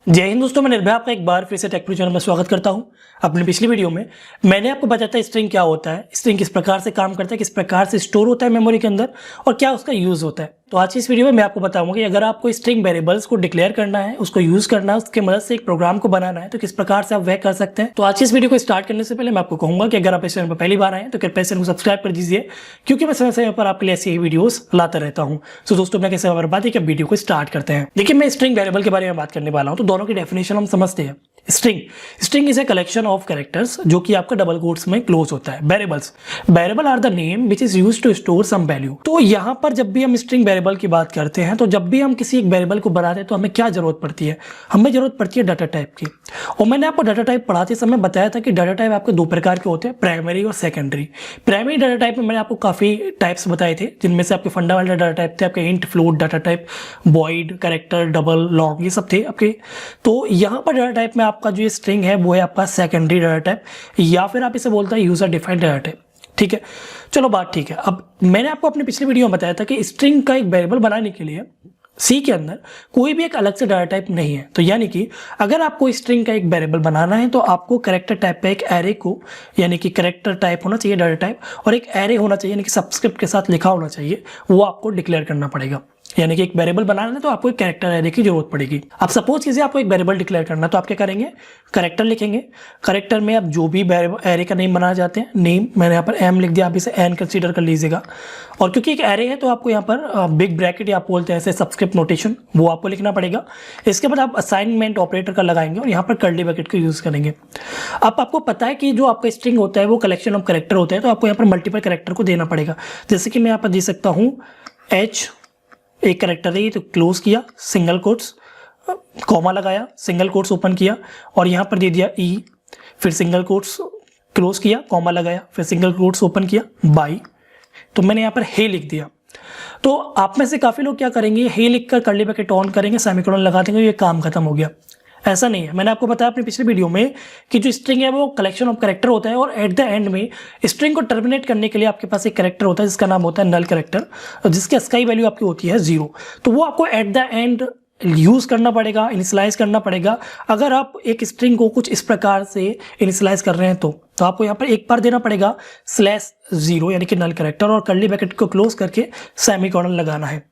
जय हिंद दोस्तों, मैं निर्भय आपका एक बार फिर से टेक चैनल में स्वागत करता हूं। अपनी पिछली वीडियो में मैंने आपको बताया था स्ट्रिंग क्या होता है, स्ट्रिंग किस प्रकार से काम करता है, किस प्रकार से स्टोर होता है मेमोरी के अंदर और क्या उसका यूज होता है। तो आज की इस वीडियो में मैं आपको बताऊंगा कि अगर आपको स्ट्रिंग वेरिएबल्स को डिक्लेयर करना है, उसको यूज करना है, उसके मदद से एक प्रोग्राम को बनाना है तो किस प्रकार से आप वह कर सकते हैं। तो आज की इस वीडियो को स्टार्ट करने से पहले मैं आपको कहूंगा कि अगर आप इस चैनल पर पहली बार आए तो कृपया चैनल को सब्सक्राइब कर दीजिए, क्योंकि मैं समय समय पर आपके लिए ऐसी ही वीडियोस लाता रहता हूं। तो दोस्तों, मैं कैसे बर्बाद है कि वीडियो को स्टार्ट करते हैं। देखिए, मैं स्ट्रिंग वेरिएबल के बारे में बात करने वाला हूं, तो दोनों की डेफिनेशन हम समझते हैं। String is a collection of characters जो कि आपका डबल कोट्स में क्लोज होता है। Variable are the name which is used to store some value. तो यहां पर जब भी हम स्ट्रिंग वेरिएबल की बात करते हैं, तो जब भी हम किसी एक वेरिएबल को बनाते हैं तो हमें क्या जरूरत पड़ती है? हमें जरूरत पड़ती है डाटा टाइप की। और मैंने आपको डाटा टाइप पढ़ाते समय बताया था कि डाटा टाइप आपके दो प्रकार के होते हैं, प्राइमरी और सेकेंडरी। प्राइमरी डाटा टाइप में मैंने आपको काफी टाइप्स बताए थे, जिनमें से आपके फंडामेंटल डाटा टाइप थे, आपके int, float data type, void, character, double, long, ये सब थे आपके। तो यहाँ पर डाटा टाइप में आपका जो स्ट्रिंग है वो है आपका सेकेंडरी डाटा टाइप, या फिर आप इसे बोलते हैं यूजर डिफाइंड डाटा टाइप। ठीक है, चलो बात ठीक है। अब मैंने आपको अपने पिछले वीडियो में बताया था कि स्ट्रिंग का एक वेरिएबल बनाने के लिए सी के अंदर कोई भी एक अलग से डाटा टाइप नहीं है। तो यानी कि अगर आपको स्ट्रिंग का एक वेरिएबल बनाना है तो आपको कैरेक्टर टाइप पे एक एरे को, यानी कि कैरेक्टर टाइप होना चाहिए डाटा टाइप, और एक एरे होना चाहिए, यानी कि सबस्क्रिप्ट के साथ लिखा होना चाहिए, वो आपको डिक्लेयर करना पड़ेगा। यानी कि एक वेरिएबल बनाना है तो आपको एक कैरेक्टर एरे की जरूरत पड़ेगी। अब सपोज कीजिए आपको एक वेरिएबल डिक्लेयर करना है, तो आप क्या करेंगे? कैरेक्टर लिखेंगे। कैरेक्टर में आप जो भी एरे का नेम बनाना चाहते हैं, नेम मैंने यहाँ पर एम लिख दिया, आप इसे एन कंसीडर कर लीजिएगा। और क्योंकि एक एरे है तो आपको यहाँ पर बिग ब्रैकेट या आप बोलते हैं ऐसे सबस्क्रिप्ट नोटेशन, वो आपको लिखना पड़ेगा। इसके बाद आप असाइनमेंट ऑपरेटर का लगाएंगे और यहाँ पर कर्ली ब्रैकेट का यूज करेंगे। अब आपको पता है कि जो आपका स्ट्रिंग होता है वो कलेक्शन ऑफ कैरेक्टर होता है, तो आपको यहाँ पर मल्टीपल कैरेक्टर को देना पड़ेगा। जैसे कि मैं यहाँ पर दे सकता हूँ एच, एक कैरेक्टर है, तो क्लोज किया, सिंगल कोट्स, कॉमा लगाया, सिंगल कोट्स ओपन किया, और यहाँ पर दे दिया ई, फिर सिंगल कोट्स क्लोज किया, कॉमा लगाया, फिर सिंगल कोट्स ओपन किया, बाई। तो मैंने यहाँ पर हे लिख दिया। तो आप में से काफ़ी लोग क्या करेंगे, हे लिखकर कर्ली ब्रैकेट ऑन करेंगे, सेमीकोलन लगा देंगे, ये काम खत्म हो गया। ऐसा नहीं है। मैंने आपको बताया अपने पिछले वीडियो में कि जो स्ट्रिंग है वो कलेक्शन ऑफ कैरेक्टर होता है, और एट द एंड में स्ट्रिंग को टर्मिनेट करने के लिए आपके पास एक कैरेक्टर होता है जिसका नाम होता है नल कैरेक्टर, जिसकी स्काई वैल्यू आपकी होती है 0। तो वो आपको एट द एंड यूज करना पड़ेगा, इनिशियलाइज करना पड़ेगा। अगर आप एक स्ट्रिंग को कुछ इस प्रकार से इनिशियलाइज कर रहे हैं तो आपको यहाँ पर एक बार देना पड़ेगा /0, यानी कि नल कैरेक्टर, और कर्ली ब्रैकेट को क्लोज करके सेमीकोलन लगाना है।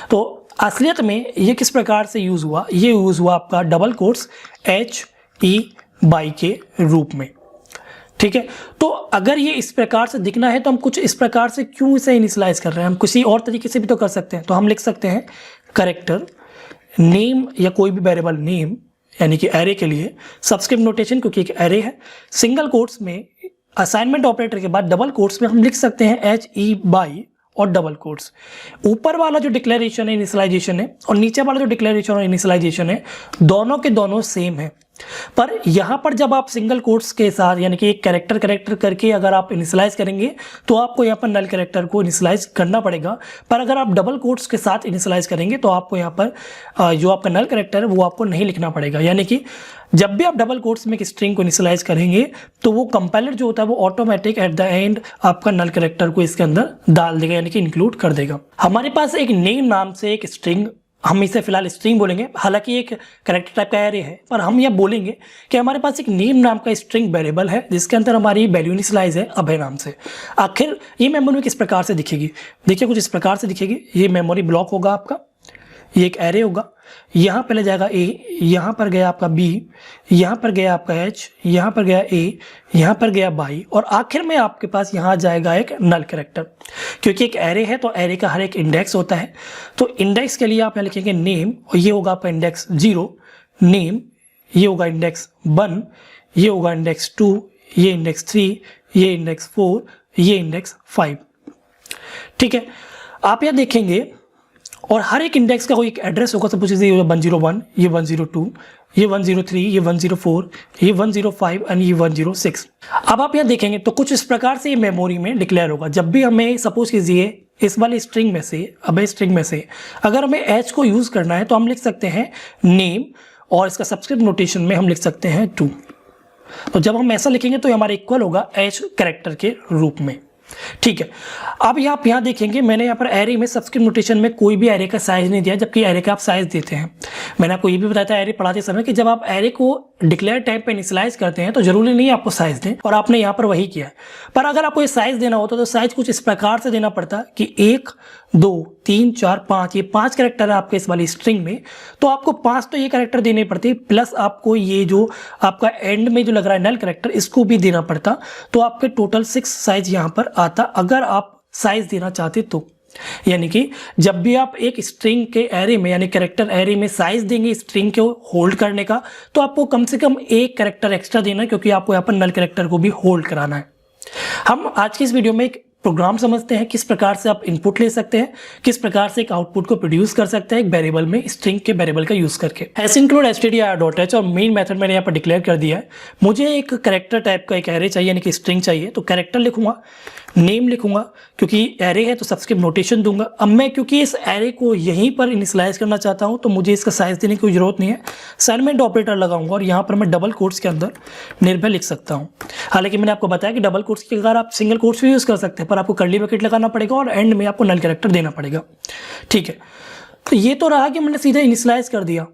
तो असलियत में ये किस प्रकार से यूज हुआ? ये यूज हुआ आपका डबल कोट्स HE के रूप में। ठीक है, तो अगर ये इस प्रकार से दिखना है तो हम कुछ इस प्रकार से क्यों इसे इनिशियलाइज कर रहे हैं? हम किसी और तरीके से भी तो कर सकते हैं। तो हम लिख सकते हैं कैरेक्टर नेम, या कोई भी वेरिएबल नेम, यानी कि एरे के लिए सबस्क्रिप्ट नोटेशन, क्योंकि एक एरे है, सिंगल कोट्स में असाइनमेंट ऑपरेटर के बाद डबल कोट्स में हम लिख सकते हैं HE और डबल कोट्स। ऊपर वाला जो डिक्लेरेशन है इनिशियलाइजेशन है, और नीचे वाला जो डिक्लेरेशन और इनिशियलाइजेशन है, दोनों के दोनों सेम है। पर यहां पर जब आप सिंगल कोट्स के साथ, यानी कि एक कैरेक्टर करके अगर आप इनिशियलाइज करेंगे तो आपको यहाँ पर नल कैरेक्टर को इनिशियलाइज करना पड़ेगा। पर अगर आप डबल कोट्स के साथ इनिशियलाइज करेंगे तो आपको यहाँ पर जो आपका नल कैरेक्टर है वो आपको नहीं लिखना पड़ेगा। यानी कि जब भी आप डबल कोट्स में एक स्ट्रिंग को इनिशियलाइज करेंगे तो वो कंपाइलर जो होता है वो ऑटोमेटिक एट द एंड आपका नल कैरेक्टर को इसके अंदर डाल देगा, यानी कि इंक्लूड कर देगा। हमारे पास एक नेम नाम से एक स्ट्रिंग, हम इसे फिलहाल स्ट्रिंग बोलेंगे, हालांकि एक कैरेक्टर टाइप का एरे है, पर हम यह बोलेंगे कि हमारे पास एक नेम नाम का स्ट्रिंग वेरिएबल है जिसके अंदर हमारी वैल्यू इनिशियलाइज है अभय नाम से। आखिर ये मेमोरी में किस प्रकार से दिखेगी? देखिए, कुछ इस प्रकार से दिखेगी। ये मेमोरी ब्लॉक होगा आपका, ये एक एरे होगा, यहाँ पहले जाएगा A, यहाँ पर गया आपका B, यहाँ पर गया आपका H, यहाँ पर गया A, यहाँ पर गया बाई, और आखिर में आपके पास यहाँ जाएगा एक नल कैरेक्टर। क्योंकि एक एरे है तो एरे का हर एक इंडेक्स होता है, तो इंडेक्स के लिए आप यहाँ लिखेंगे नेम, और ये होगा आपका इंडेक्स 0, नेम, ये होगा इंडेक्स 1, ये होगा इंडेक्स 2, ये इंडेक्स 3, ये इंडेक्स 4, ये इंडेक्स 5। ठीक है, आप यहाँ देखेंगे, और हर एक इंडेक्स का कोई एक एड्रेस होगा। सपोज ये 101, ये 102, ये 103, ये 104, ये 105 एंड ये 106। अब आप यहाँ देखेंगे तो कुछ इस प्रकार से ये मेमोरी में डिक्लेयर होगा। जब भी हमें सपोज कीजिए इस वाले स्ट्रिंग में से, अबे स्ट्रिंग में से अगर हमें H को यूज करना है तो हम लिख सकते हैं नेम, और इसका सबस्क्रिप्ट नोटेशन में हम लिख सकते हैं 2। तो जब हम ऐसा लिखेंगे तो हमारा इक्वल होगा H कैरेक्टर के रूप में। ठीक है। अब आप यहाँ देखेंगे मैंने यहाँ पर एरे में सबस्क्रिप्ट नोटेशन में कोई भी एरे का साइज नहीं दिया, जबकि एरे का आप साइज देते हैं। मैंने आपको ये भी बताया था एरे पढ़ाते समय कि जब आप एरे को डिक्लेयर टाइप पे इनिशियलाइज करते हैं तो जरूरी नहीं है आपको साइज दें, और आपने यहाँ पर वही किया है। पर अगर आपको ये साइज देना होता तो साइज कुछ इस प्रकार से देना पड़ता कि 1 2 3 4 5, ये 5 कैरेक्टर है आपके इस वाली स्ट्रिंग में, तो आपको 5 तो ये कैरेक्टर देने पड़ते, प्लस आपको ये जो आपका एंड में जो लग रहा है नल कैरेक्टर, इसको भी देना पड़ता। तो आपके टोटल 6 साइज यहाँ पर आता अगर आप साइज देना चाहते तो। यानी कि जब भी आप एक स्ट्रिंग के एरे में यानी कैरेक्टर एरे में साइज देंगे स्ट्रिंग को होल्ड करने का, तो आपको कम से कम एक कैरेक्टर एक्स्ट्रा देना है, क्योंकि आपको यहाँ पर नल कैरेक्टर को भी होल्ड कराना है। हम आज की इस वीडियो में एक प्रोग्राम समझते हैं, किस प्रकार से आप इनपुट ले सकते हैं, किस प्रकार से एक आउटपुट को प्रोड्यूस कर सकते हैं एक वेरिएबल में स्ट्रिंग के वेरिएबल का यूज करके। एस इंक्लूड stdio.h और मेन मेथड मैंने यहाँ पर डिक्लेयर कर दिया है। मुझे एक कैरेक्टर टाइप का एक एरे चाहिए यानी कि स्ट्रिंग चाहिए, तो कैरेक्टर लिखूंगा, नेम लिखूंगा, क्योंकि एरे है तो सबस्क्रिप्ट नोटेशन दूंगा। अब मैं क्योंकि इस एरे को यहीं पर इनिशियलाइज करना चाहता हूं तो मुझे इसका साइज देने की कोई जरूरत नहीं है। असाइनमेंट ऑपरेटर लगाऊंगा और यहाँ पर मैं डबल कोट्स के अंदर निर्भय लिख सकता हूं। हालांकि मैंने आपको बताया कि डबल कोट्स की जगह आप सिंगल कोट्स भी यूज कर सकते हैं, पर आपको कर्ली ब्रैकेट लगाना पड़ेगा और एंड में आपको नल कैरेक्टर देना पड़ेगा। ठीक है, तो ये तो रहा कि मैंने सीधा इनिशियलाइज कर दिया।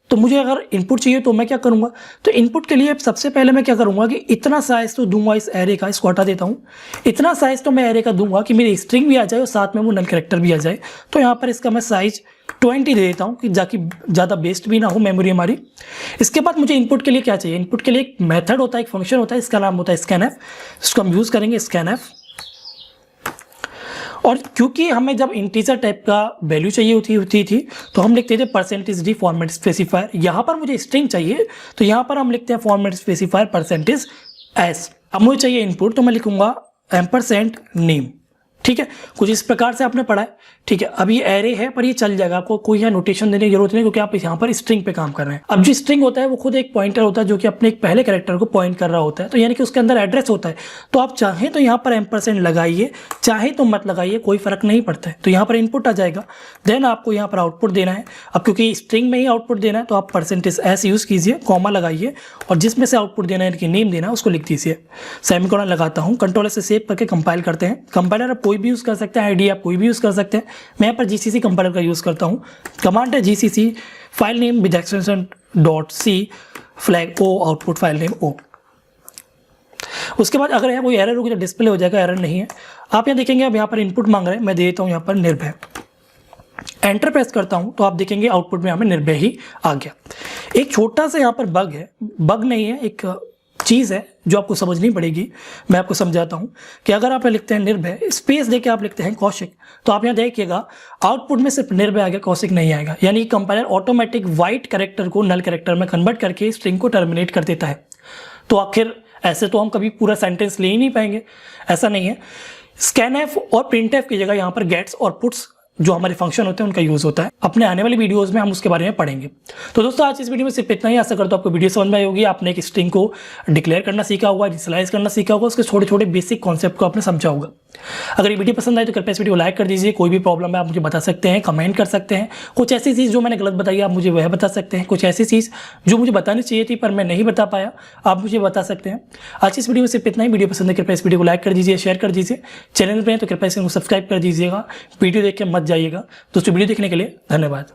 तो मुझे अगर इनपुट चाहिए तो मैं क्या करूंगा, तो इनपुट के लिए सबसे पहले मैं क्या करूंगा कि इतना साइज तो दूंगा इस एरे का, इसको हटा देता हूं। इतना साइज तो मैं एरे का दूंगा कि मेरी स्ट्रिंग भी आ जाए और साथ में वो नल कैरेक्टर भी आ जाए। तो यहाँ पर इसका मैं साइज 20 दे देता हूँ कि जाकि ज़्यादा वेस्ट भी ना हो मेमोरी हमारी। इसके बाद मुझे इनपुट के लिए क्या चाहिए, इनपुट के लिए एक मेथड होता है, एक फंक्शन होता है, इसका नाम होता है स्कैनएफ। इसको हम यूज़ करेंगे स्कैनएफ। और क्योंकि हमें जब इंटीजर टाइप का वैल्यू चाहिए होती थी तो हम लिखते थे %d फॉर्मेट स्पेसिफायर। यहाँ पर मुझे स्ट्रिंग चाहिए तो यहाँ पर हम लिखते हैं फॉर्मेट स्पेसिफायर %s। अब मुझे चाहिए इनपुट तो मैं लिखूंगा %name। ठीक है, कुछ इस प्रकार से आपने पढ़ा है। ठीक है, अब ये एरे है पर ये चल जाएगा, आपको कोई यहाँ नोटेशन देने की जरूरत नहीं, क्योंकि आप यहाँ पर स्ट्रिंग पे काम कर रहे हैं। अब जो स्ट्रिंग होता है वो खुद एक पॉइंटर होता है जो कि अपने एक पहले कैरेक्टर को पॉइंट कर रहा होता है, तो यानी कि उसके अंदर एड्रेस होता है। तो आप चाहें तो यहाँ पर % लगाइए, चाहे तो मत लगाइए, कोई फर्क नहीं पड़ता है। तो यहाँ पर इनपुट आ जाएगा, देन आपको यहाँ पर आउटपुट देना है। अब क्योंकि स्ट्रिंग में ही आउटपुट देना है तो आप %s यूज़ कीजिए, कॉमा लगाइए और जिसमें से आउटपुट देना है यानी कि नेम देना है उसको लिख दीजिए। सेमीकोलन लगाता हूँ, कंट्रोल से सेव करके कंपाइल करते हैं। कंपाइलर आप कोई भी यूज़ कर सकते हैं, आईडी आप कोई भी यूज़ कर सकते हैं। मैं यहाँ पर GCC कंपाइलर का यूज़ करता हूँ। कमांड है GCC file name with extension .c flag o output file name o। उसके बाद अगर यहाँ कोई एरर होगी तो डिस्प्ले हो जाएगा, एरर नहीं है। आप यहाँ देखेंगे अब यहाँ पर इनपुट मांग रहे हैं, मैं दे देता हूँ यहाँ पर निर्भय। एंटर प्रेस करता हूँ तो आप देखेंगे आउटपुट में हमें निर्भय ही आ गया। एक छोटा सा यहाँ पर बग है, बग नहीं है, एक चीज़ है जो आपको समझनी पड़ेगी। मैं आपको समझाता हूँ कि अगर आप लिखते हैं निर्भय स्पेस देके आप लिखते हैं कौशिक, तो आप यहाँ देखिएगा आउटपुट में सिर्फ निर्भय आ गया, कौशिक नहीं आएगा। यानी कि कंपाइलर ऑटोमेटिक वाइट कैरेक्टर को नल कैरेक्टर में कन्वर्ट करके स्ट्रिंग को टर्मिनेट कर देता है। तो आखिर ऐसे तो हम कभी पूरा सेंटेंस ले ही नहीं पाएंगे, ऐसा नहीं है। स्कैनएफ और प्रिंटएफ की जगह यहाँ पर गेट्स और पुट्स जो हमारे फंक्शन होते हैं उनका यूज होता है। अपने आने वाली वीडियोस में हम उसके बारे में पढ़ेंगे। तो दोस्तों आज इस वीडियो में सिर्फ इतना ही। आशा करता हूं आपको वीडियो समझ में आई होगी। आपने एक स्ट्रिंग को डिक्लेयर करना सीखा होगा, इनिशियलाइज करना सीखा होगा, उसके छोटे छोटे बेसिक कॉन्सेप्ट को आपने समझा होगा। अगर ये वीडियो पसंद आए तो कृपया इस वीडियो को लाइक कर दीजिए। कोई भी प्रॉब्लम है आप मुझे बता सकते हैं, कमेंट कर सकते हैं। कुछ ऐसी चीज़ जो मैंने गलत बताई आप मुझे वह बता सकते हैं। कुछ ऐसी चीज़ जो मुझे बतानी चाहिए थी पर मैं नहीं बता पाया आप मुझे बता सकते हैं। आज इस वीडियो में सिर्फ इतना ही। वीडियो पसंद है कृपया इस वीडियो को लाइक कर दीजिए, शेयर कर दीजिए। चैनल पर हैं तो कृपया इसको सब्सक्राइब कर दीजिएगा। वीडियो देख के मत जाइएगा। दोस्तों वीडियो देखने के लिए धन्यवाद।